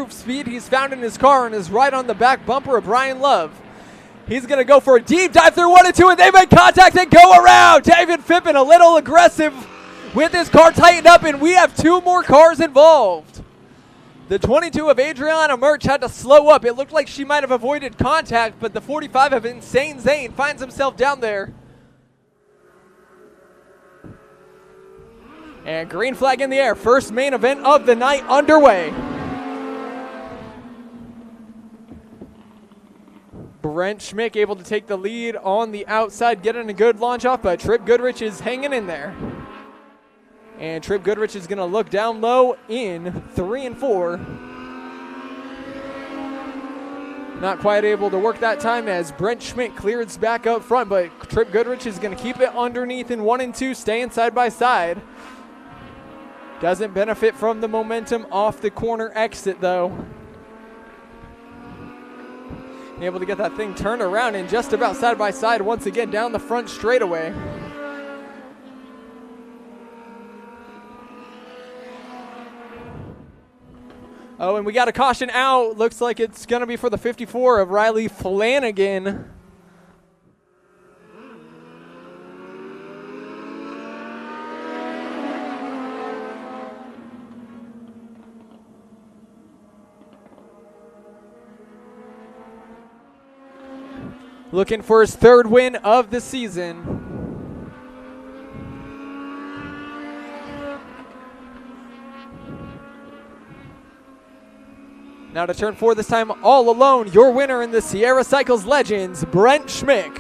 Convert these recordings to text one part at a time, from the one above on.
improved speed he's found in his car and is right on the back bumper of Brian Love. He's going to go for a deep dive through 1 and 2, and they make contact and go around. David Fippen a little aggressive with his car tightened up, and we have 2 more cars involved. The 22 of Adriana Murch had to slow up. It looked like she might have avoided contact, but the 45 of Insane Zane finds himself down there. And green flag in the air. First main event of the night underway. Brent Schmick able to take the lead on the outside, getting a good launch off, but Trip Goodrich is hanging in there. And Trip Goodrich is going to look down low in 3 and 4. Not quite able to work that time as Brent Schmick clears back up front, but Trip Goodrich is going to keep it underneath in 1 and 2, staying side by side. Doesn't benefit from the momentum off the corner exit, though. Able to get that thing turned around and just about side by side once again down the front straightaway. Oh, and we got a caution out. Looks like it's going to be for the 54 of Riley Flanagan. Looking for his 3rd win of the season. Now to turn 4 this time all alone, your winner in the Sierra Cycles Legends, Brent Schmick.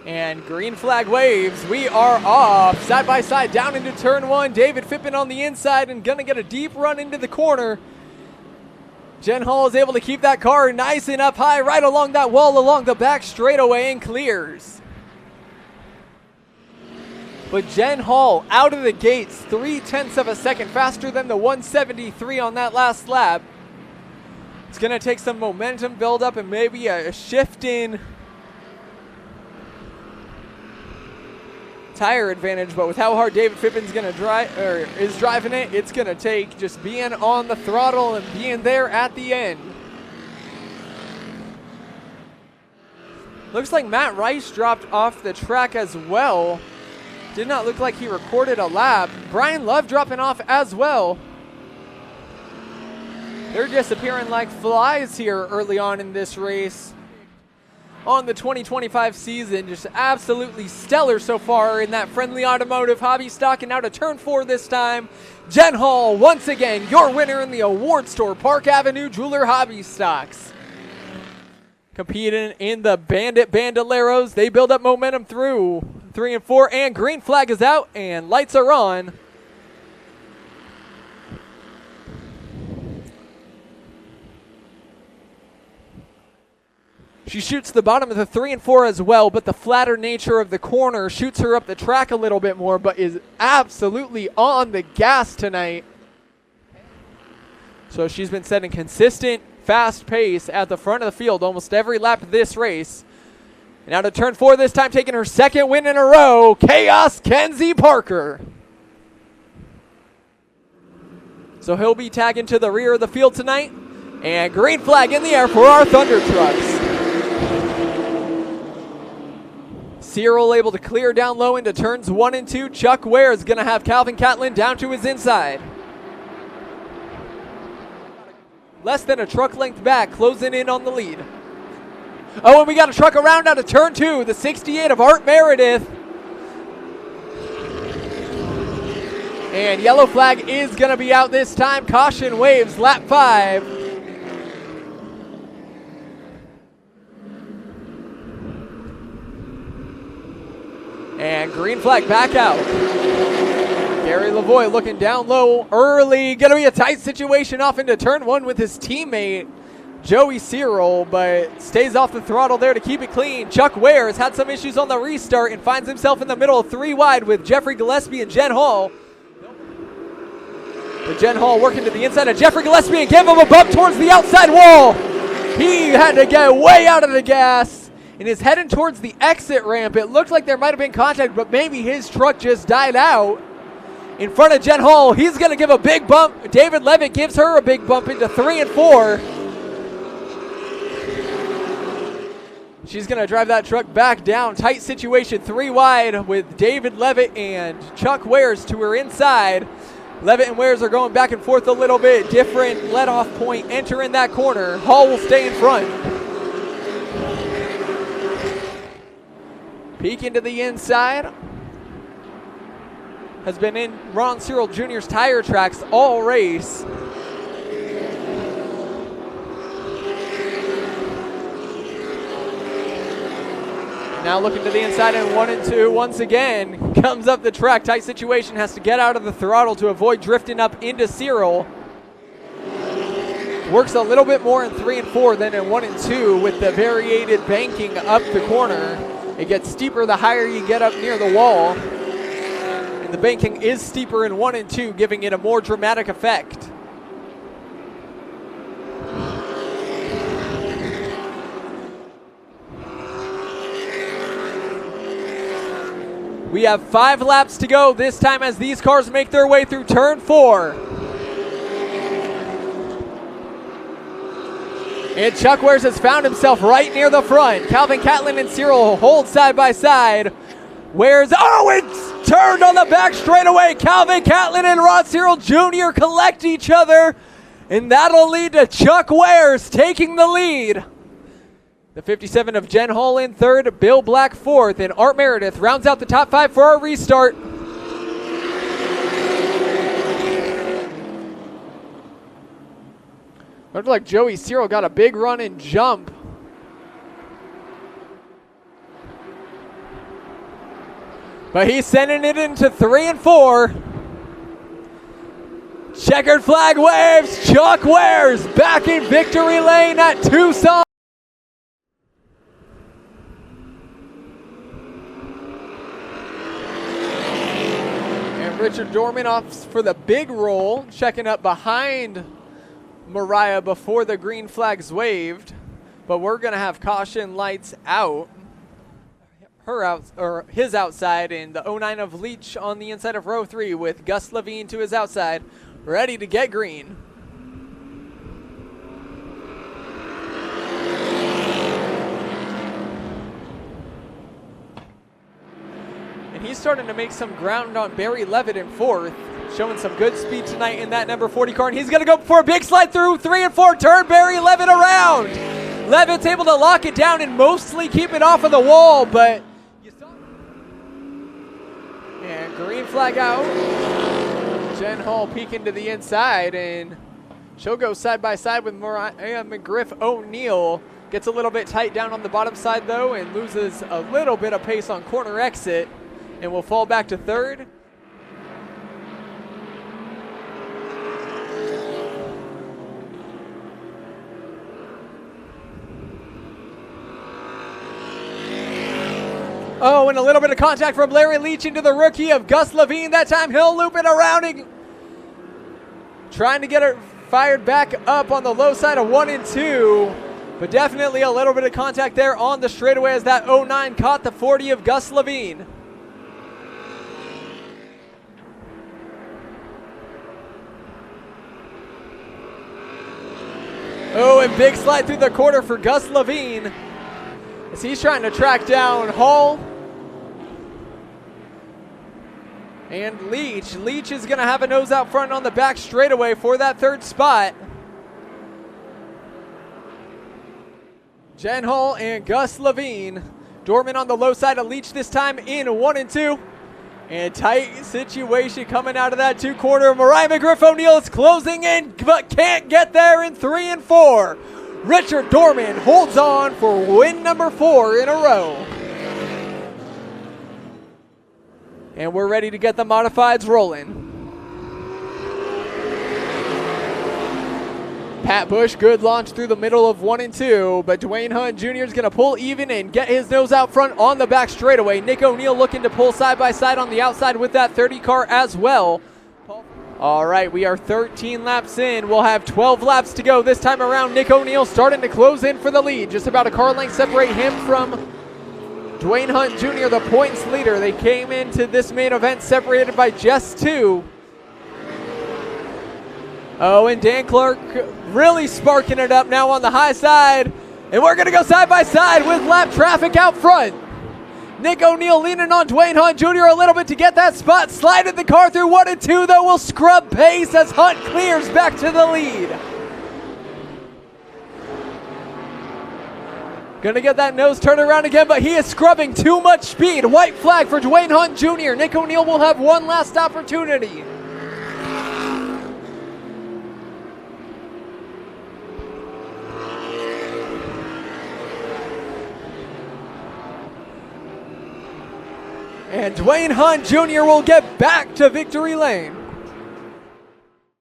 And green flag waves. We are off. Side by side down into turn 1. David Fippen on the inside and gonna get a deep run into the corner. Jen Hall is able to keep that car nice and up high right along that wall along the back straightaway and clears. But Jen Hall out of the gates 0.3 of a second faster than the 173 on that last lap. It's going to take some momentum build up and maybe a shift in tire advantage, but with how hard David Fippen's going to drive or is driving it, it's going to take just being on the throttle and being there at the end. Looks like Matt Rice dropped off the track as well. Did not look like he recorded a lap. Brian Love dropping off as well. They're disappearing like flies here early on in this race. On the 2025 season, just absolutely stellar so far in that Friendly Automotive hobby stock. And now to turn 4 this time, Jen Hall, once again, your winner in the award store, Park Avenue Jeweler Hobby Stocks. Competing in the Bandit Bandoleros. They build up momentum through 3 and 4, and green flag is out and lights are on. She shoots the bottom of the 3 and 4 as well, but the flatter nature of the corner shoots her up the track a little bit more, but is absolutely on the gas tonight. So she's been setting consistent, fast pace at the front of the field almost every lap of this race. And now to turn 4 this time, taking her 2nd win in a row, Chaos Kenzie Parker. So he'll be tagging to the rear of the field tonight. And green flag in the air for our Thunder Trucks. Cyril able to clear down low into turns 1 and 2. Chuck Ware is going to have Calvin Catlin down to his inside. Less than a truck length back, closing in on the lead. Oh, and we got a truck around out of turn 2, the 68 of Art Meredith. And yellow flag is going to be out this time. Caution waves, lap 5. And green flag back out. Gary Lavoie looking down low early. Going to be a tight situation off into turn 1 with his teammate, Joey Cyril, but stays off the throttle there to keep it clean. Chuck Ware has had some issues on the restart and finds himself in the middle of 3 wide with Jeffrey Gillespie and Jen Hall. But Jen Hall working to the inside of Jeffrey Gillespie and gave him a bump towards the outside wall. He had to get way out of the gas and is heading towards the exit ramp. It looked like there might have been contact, but maybe his truck just died out. in front of Jen Hall. He's going to give a big bump. David Levitt gives her a big bump into 3 and 4. She's going to drive that truck back down. Tight situation, 3 wide with David Levitt and Chuck Wares to her inside. Levitt and Wares are going back and forth a little bit. Different let-off point entering that corner. Hall will stay in front. Peek into the inside. Has been in Ron Searle Jr.'s tire tracks all race. Now looking to the inside and 1 and 2 once again. Comes up the track. Tight situation. Has to get out of the throttle to avoid drifting up into Searle. Works a little bit more in 3 and 4 than in 1 and 2 with the variated banking up the corner. It gets steeper the higher you get up near the wall. And the banking is steeper in 1 and 2, giving it a more dramatic effect. We have 5 laps to go this time as these cars make their way through turn 4. And Chuck Wares has found himself right near the front. Calvin Catlin and Searle hold side by side. Wares, it's turned on the back straightaway. Calvin Catlin and Ron Searle Jr. collect each other, and that'll lead to Chuck Wares taking the lead. The 57 of Jen Hall in third, Bill Black fourth, and Art Meredith rounds out the top 5 for our restart. Looked like Joey Searle got a big run and jump. But he's sending it into 3 and 4. Checkered flag waves. Chuck Wares back in victory lane at Tucson. Richard Dorman off for the big roll, checking up behind Mariah before the green flag's waved. But we're going to have caution lights out. His outside, and the 09 of Leach on the inside of row 3 with Gus Levine to his outside, ready to get green. And he's starting to make some ground on Barry Levitt in fourth, showing some good speed tonight in that number 40 car. And he's going to go for a big slide through 3 and 4, turn Barry Levitt around. Levitt's able to lock it down and mostly keep it off of the wall, but you saw. And green flag out. Jen Hall peeking to the inside, and she'll go side by side with Mariah McGriff O'Neill. Gets a little bit tight down on the bottom side though, and loses a little bit of pace on corner exit, and will fall back to third. Oh, and a little bit of contact from Larry Leach into the rookie of Gus Levine. That time he'll loop it around and trying to get it fired back up on the low side of 1 and 2. But definitely a little bit of contact there on the straightaway as that 09 caught the 40 of Gus Levine. Oh, and big slide through the corner for Gus Levine as he's trying to track down Hall and Leach. Leach is going to have a nose out front on the back straightaway for that third spot. Jen Hall and Gus Levine. Dorman on the low side of Leach this time in 1 and 2. And tight situation coming out of that 2 corner. Mariah McGriff O'Neill is closing in, but can't get there in 3 and 4. Richard Dorman holds on for win number 4 in a row. And we're ready to get the modifieds rolling. Pat Bush, good launch through the middle of 1 and 2, but Dwayne Hunt Jr. is going to pull even and get his nose out front on the back straightaway. Nick O'Neill looking to pull side by side on the outside with that 30 car as well. All right, we are 13 laps in. We'll have 12 laps to go this time around. Nick O'Neill starting to close in for the lead. Just about a car length separate him from Dwayne Hunt Jr., the points leader. They came into this main event separated by just 2. Oh, and Dan Clark really sparking it up now on the high side. And we're going to go side by side with lap traffic out front. Nick O'Neill leaning on Dwayne Hunt Jr. a little bit to get that spot. Slided the car through 1 and 2, though. Will scrub pace as Hunt clears back to the lead. Gonna get that nose turned around again, but he is scrubbing too much speed. White flag for Dwayne Hunt Jr. Nick O'Neill will have one last opportunity. And Dwayne Hunt Jr. will get back to victory lane.